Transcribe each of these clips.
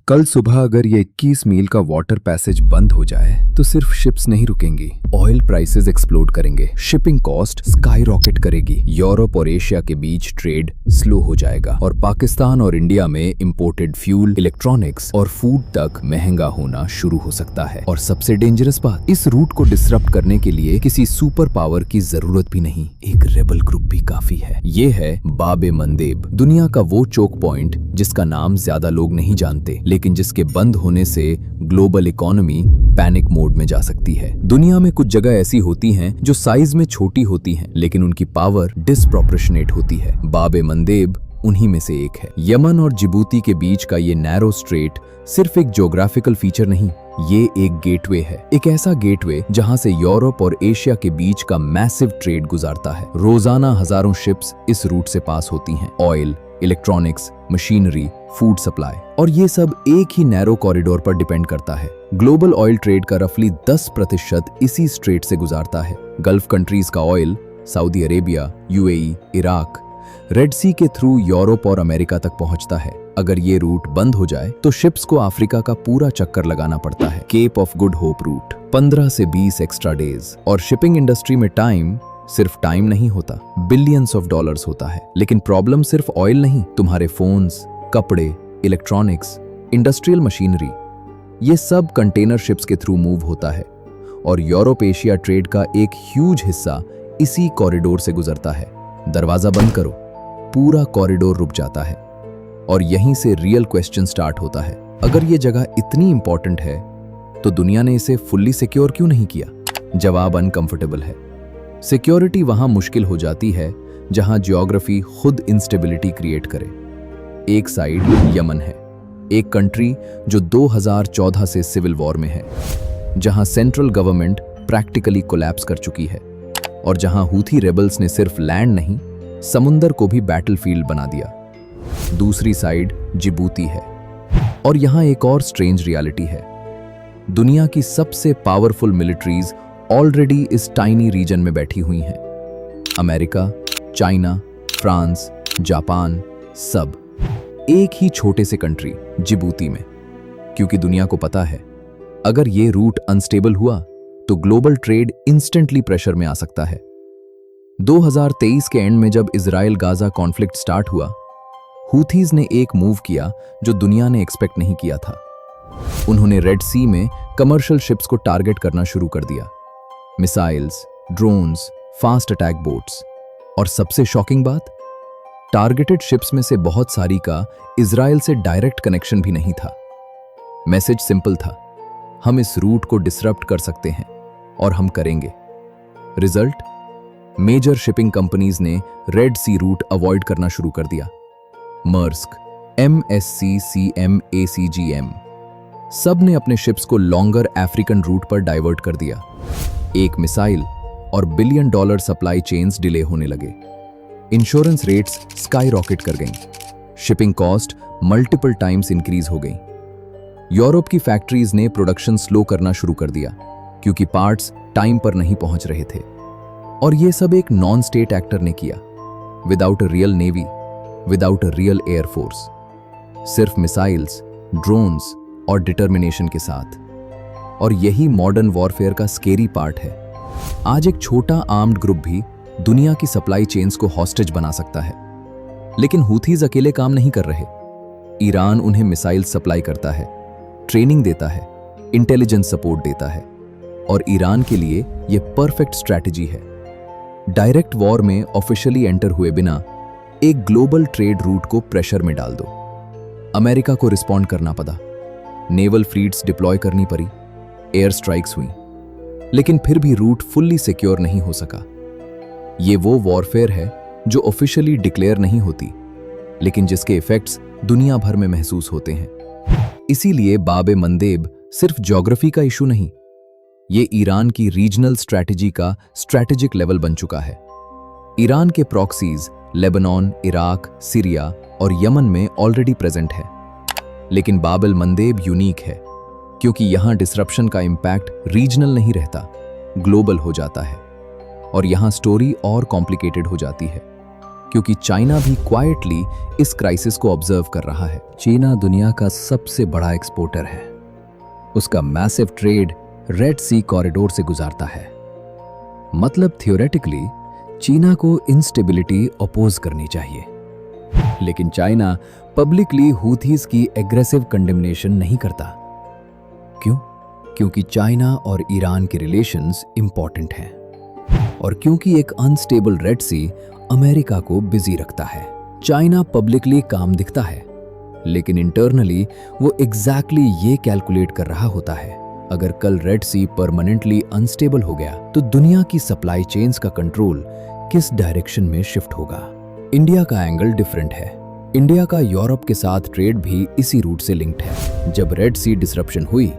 कल सुबह अगर ये 21 मील का वाटर पैसेज बंद हो जाए तो सिर्फ शिप्स नहीं रुकेंगी, ऑयल प्राइसेस एक्सप्लोड करेंगे, शिपिंग कॉस्ट स्काई रॉकेट करेगी, यूरोप और एशिया के बीच ट्रेड स्लो हो जाएगा और पाकिस्तान और इंडिया में इंपोर्टेड फ्यूल, इलेक्ट्रॉनिक्स और फूड तक महंगा होना शुरू हो सकता है। और सबसे डेंजरस बात, इस रूट को डिसरप्ट करने के लिए किसी सुपर पावर की जरूरत भी नहीं, एक रेबल ग्रुप भी काफी है। ये है बाब-ए-मंदेब, दुनिया का वो चोक पॉइंट जिसका नाम ज्यादा लोग नहीं जानते, लेकिन जिसके बंद होने से ग्लोबल इकोनॉमी पैनिक मोड में जा सकती है। दुनिया में कुछ जगह ऐसी होती हैं जो साइज में छोटी होती हैं, लेकिन उनकी पावर डिस्प्रोपोर्शनेट होती है। बाब-ए-मंदेब उन्हीं में से एक है। यमन और जिबूती के बीच का ये नैरो स्ट्रेट सिर्फ एक ज्योग्राफिकल फीचर नहीं, ये एक गेटवे है, एक ऐसा गेटवे जहां से यूरोप और एशिया के बीच का मैसिव ट्रेड गुजरता है। रोजाना हजारों शिप्स इस रूट से पास होती हैं, oil, electronics, machinery, food supply, और ये सब एक ही नैरो कॉरिडोर पर डिपेंड करता है। ग्लोबल ऑयल ट्रेड का रफली 10% इसी स्ट्रेट से गुजरता है। गल्फ कंट्रीज का oil Saudi Arabia, UAE, Iraq, Red Sea के थ्रू यूरोप और अमेरिका तक पहुंचता है। अगर ये रूट बंद हो जाए तो शिप्स को अफ्रीका का पूरा चक्कर लगाना पड़ता है। Cape of Good Hope route 15 से 20 एक्स्ट्रा डेज, और शिपिंग इंडस्ट्री में टाइम सिर्फ टाइम नहीं होता, बिलियंस ऑफ डॉलर्स होता है। लेकिन प्रॉब्लम सिर्फ ऑयल नहीं, तुम्हारे फोन्स, कपड़े, इलेक्ट्रॉनिक्स, इंडस्ट्रियल मशीनरी, ये सब कंटेनर शिप्स के थ्रू मूव होता है। और यूरोप एशिया ट्रेड का एक ह्यूज हिस्सा इसी कॉरिडोर से गुजरता है। दरवाजा बंद करो, पूरा कॉरिडोर रुक जाता है, और यहीं से रियल क्वेश्चन स्टार्ट होता है। अगर ये जगह इतनी इंपॉर्टेंट है तो दुनिया ने इसे फुल्ली सिक्योर क्यों नहीं किया? जवाब अनकंफर्टेबल है। सिक्योरिटी वहां मुश्किल हो जाती है जहां जियोग्राफी खुद इंस्टेबिलिटी क्रिएट करे। एक साइड यमन है, एक कंट्री जो 2014 से सिविल वॉर में है, जहां सेंट्रल गवर्नमेंट प्रैक्टिकली कोलैप्स कर चुकी है, और जहां हूथी रेबल्स ने सिर्फ लैंड नहीं, समुंदर को भी बैटलफील्ड बना दिया। दूसरी साइड जिबूती है, और यहां एक और स्ट्रेंज रियलिटी है। दुनिया की सबसे पावरफुल मिलिट्रीज ऑलरेडी इस टाइनी रीजन में बैठी हुई हैं। अमेरिका, चाइना, फ्रांस, जापान, सब एक ही छोटे से कंट्री जिबूती में। क्योंकि दुनिया को पता है, अगर ये रूट अनस्टेबल हुआ तो ग्लोबल ट्रेड इंस्टेंटली प्रेशर में आ सकता है। 2023 के एंड में जब इजराइल गाजा कॉन्फ्लिक्ट स्टार्ट हुआ, हूथीज ने एक मूव किया जो दुनिया ने एक्सपेक्ट नहीं किया था। उन्होंने रेड सी में कमर्शियल शिप्स को टारगेट करना शुरू कर दिया। Missiles, drones, fast attack boats, और सबसे शॉकिंग बात, टारगेटेड शिप्स में से बहुत सारी का इजराइल से डायरेक्ट कनेक्शन भी नहीं था। मैसेज सिंपल था, हम इस रूट को डिसरप्ट कर सकते हैं और हम करेंगे। रिजल्ट, मेजर शिपिंग कंपनीज ने रेड सी रूट अवॉइड करना शुरू कर दिया। मर्स्क, MSC, CM, ACGM, सब ने अपने शिप्स को लॉन्गर अफ्रीकन रूट पर डाइवर्ट कर दिया। एक मिसाइल और $1 बिलियन सप्लाई चेन्स डिले होने लगे। इंश्योरेंस रेट्स स्काई रॉकेट कर गईं। Shipping cost multiple times increase हो गई। यूरोप की फैक्ट्रीज ने प्रोडक्शन स्लो करना शुरू कर दिया क्योंकि पार्ट्स टाइम पर नहीं पहुंच रहे थे। और ये सब एक नॉन स्टेट एक्टर ने किया, without a real navy, without a real air force, सिर्फ मिसाइल्स, ड्रोन्स और डिटर्मिनेशन के साथ। और यही मॉडर्न वॉरफेयर का स्केरी पार्ट है। आज एक छोटा आर्म्ड ग्रुप भी दुनिया की सप्लाई चेन्स को हॉस्टेज बना सकता है। लेकिन हूथीज अकेले काम नहीं कर रहे। ईरान उन्हें मिसाइल सप्लाई करता है, ट्रेनिंग देता है, इंटेलिजेंस सपोर्ट देता है, और ईरान के लिए यह परफेक्ट स्ट्रैटेजी है। डायरेक्ट वॉर में ऑफिशियली एंटर हुए बिना एक ग्लोबल ट्रेड रूट को प्रेशर में डाल दो। अमेरिका को रिस्पॉन्ड करना पड़ा, नेवल फ्लीट्स डिप्लॉय करनी पड़ी, एयर स्ट्राइक्स हुई, लेकिन फिर भी रूट फुल्ली सिक्योर नहीं हो सका। ये वो वॉरफेयर है जो ऑफिशियली डिक्लेयर नहीं होती, लेकिन जिसके इफेक्ट्स दुनिया भर में महसूस होते हैं। इसीलिए बाब-ए-मंदेब सिर्फ ज्योग्राफी का इशू नहीं, ये ईरान की रीजनल स्ट्रैटेजी का स्ट्रैटेजिक लेवल बन चुका है। ईरान के प्रॉक्सीज लेबनान, इराक, सीरिया और यमन में ऑलरेडी प्रेजेंट है। लेकिन बाब-ए-मंदेब यूनिक है क्योंकि यहां डिसरप्शन का इंपैक्ट रीजनल नहीं रहता, ग्लोबल हो जाता है। और यहां स्टोरी और कॉम्प्लिकेटेड हो जाती है क्योंकि चाइना भी क्वाइटली इस क्राइसिस को ऑब्जर्व कर रहा है। चीना दुनिया का सबसे बड़ा एक्सपोर्टर है। उसका मैसिव ट्रेड रेड सी कॉरिडोर से गुजारता है। मतलब थियोरेटिकली चीना को इंस्टेबिलिटी अपोज करनी चाहिए, लेकिन चाइना पब्लिकली हूथीज की एग्रेसिव कंडेमनेशन नहीं करता। क्यों? क्योंकि चाइना और ईरान के रिलेशंस इंपॉर्टेंट हैं, और क्योंकि एक अनस्टेबल रेड सी अमेरिका को बिजी रखता है। चाइना पब्लिकली काम दिखता है, लेकिन इंटरनली वो एग्जैक्टली ये कैलकुलेट कर रहा होता है, अगर कल रेड सी परमानेंटली अनस्टेबल हो गया तो दुनिया की सप्लाई चेन्स का कंट्रोल किस डायरेक्शन में शिफ्ट होगा। इंडिया का एंगल डिफरेंट है। इंडिया का यूरोप के साथ ट्रेड भी इसी रूट से लिंक्ड है। जब रेड सी डिसरप्शन हुई,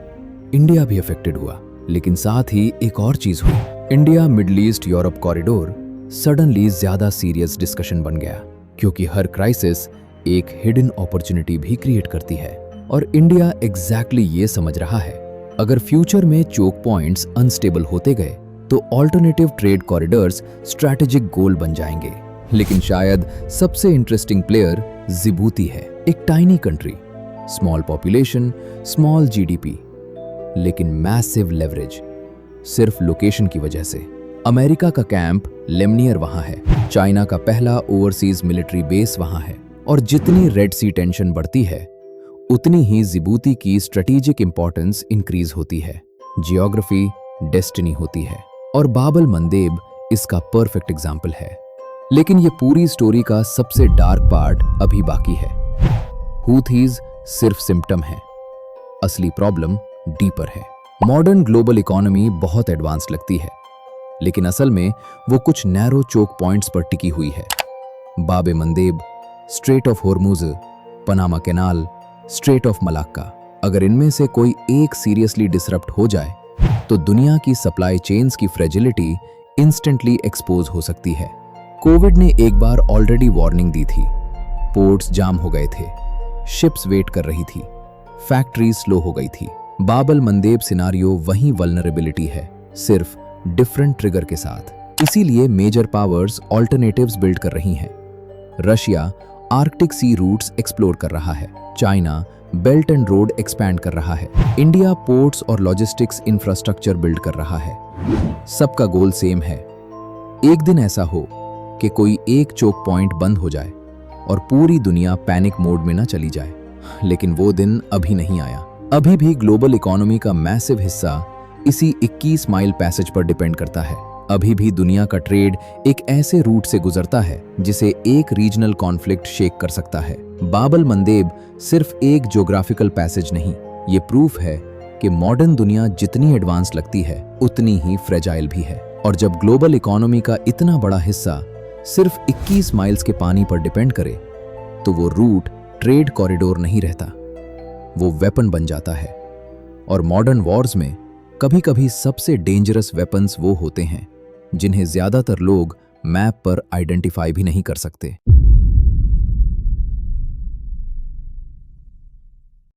इंडिया भी अफेक्टेड हुआ, लेकिन साथ ही एक और चीज हुई। India middle east Europe corridor suddenly ज्यादा सीरियस डिस्कशन बन गया, क्योंकि हर क्राइसिस एक हिडन अपॉर्चुनिटी भी क्रिएट करती है। और इंडिया एग्जैक्टली ये समझ रहा है, अगर फ्यूचर में चोक पॉइंट्स अनस्टेबल होते गए तो ऑल्टरनेटिव ट्रेड कॉरिडोर्स स्ट्रैटेजिक गोल बन जाएंगे। लेकिन शायद सबसे इंटरेस्टिंग प्लेयर जिबूती है। एक tiny country, small population, small GDP, लेकिन मैसिव लेवरेज, सिर्फ लोकेशन की वजह से। अमेरिका का कैंप लेमनियर वहां है, चाइना का पहला ओवरसीज मिलिट्री बेस वहां है, और जितनी रेड सी टेंशन बढ़ती है उतनी ही जिबूती की स्ट्रेटेजिक इंपॉर्टेंस इंक्रीज होती है। जियोग्राफी डेस्टिनी होती है, और बाब अल मंदेब इसका परफेक्ट एग्जाम्पल है। लेकिन ये पूरी स्टोरी का सबसे डार्क पार्ट अभी बाकी है। हूथीज सिर्फ सिम्टम है, असली प्रॉब्लम डीपर है। मॉडर्न ग्लोबल इकोनॉमी बहुत एडवांस लगती है, लेकिन असल में वो कुछ नैरो चोक पॉइंट्स पर टिकी हुई है। Bab el Mandeb, Strait of Hormuz, Panama Canal, Strait of Malacca. अगर इनमें से कोई एक सीरियसली डिसरप्ट हो जाए तो दुनिया की सप्लाई चेन्स की फ्रेजिलिटी इंस्टेंटली एक्सपोज हो सकती है। कोविड ने एक बार ऑलरेडी वार्निंग दी थी। पोर्ट्स जाम हो गए थे, शिप्स वेट कर रही थी, फैक्ट्रीज स्लो हो गई थी। बाब अल मंदेब सिनारियो वही वल्नरेबिलिटी है, सिर्फ डिफरेंट ट्रिगर के साथ। इसीलिए मेजर पावर्स ऑल्टरनेटिव्स बिल्ड कर रही हैं। Russia Arctic sea routes explore कर रहा है, China belt and road expand कर रहा है, इंडिया पोर्ट्स और लॉजिस्टिक्स इंफ्रास्ट्रक्चर बिल्ड कर रहा है। सबका गोल सेम है, एक दिन ऐसा हो कि कोई एक चोक पॉइंट बंद हो जाए और पूरी दुनिया पैनिक मोड में ना चली जाए। लेकिन वो दिन अभी नहीं आया। अभी भी ग्लोबल इकोनॉमी का मैसिव हिस्सा इसी 21 माइल पैसेज पर डिपेंड करता है। अभी भी दुनिया का ट्रेड एक ऐसे रूट से गुजरता है जिसे एक रीजनल कॉन्फ्लिक्ट शेक कर सकता है। बाब अल मंदेब सिर्फ एक ज्योग्राफिकल पैसेज नहीं, ये प्रूफ है कि मॉडर्न दुनिया जितनी एडवांस लगती है उतनी ही फ्रेजाइल भी है। और जब ग्लोबल इकोनॉमी का इतना बड़ा हिस्सा सिर्फ 21 माइल्स के पानी पर डिपेंड करे तो वो रूट ट्रेड कॉरिडोर नहीं रहता, वो वेपन बन जाता है। और मॉडर्न वॉर्स में कभी कभी सबसे डेंजरस वेपन्स वो होते हैं जिन्हें ज्यादातर लोग मैप पर आइडेंटिफाई भी नहीं कर सकते।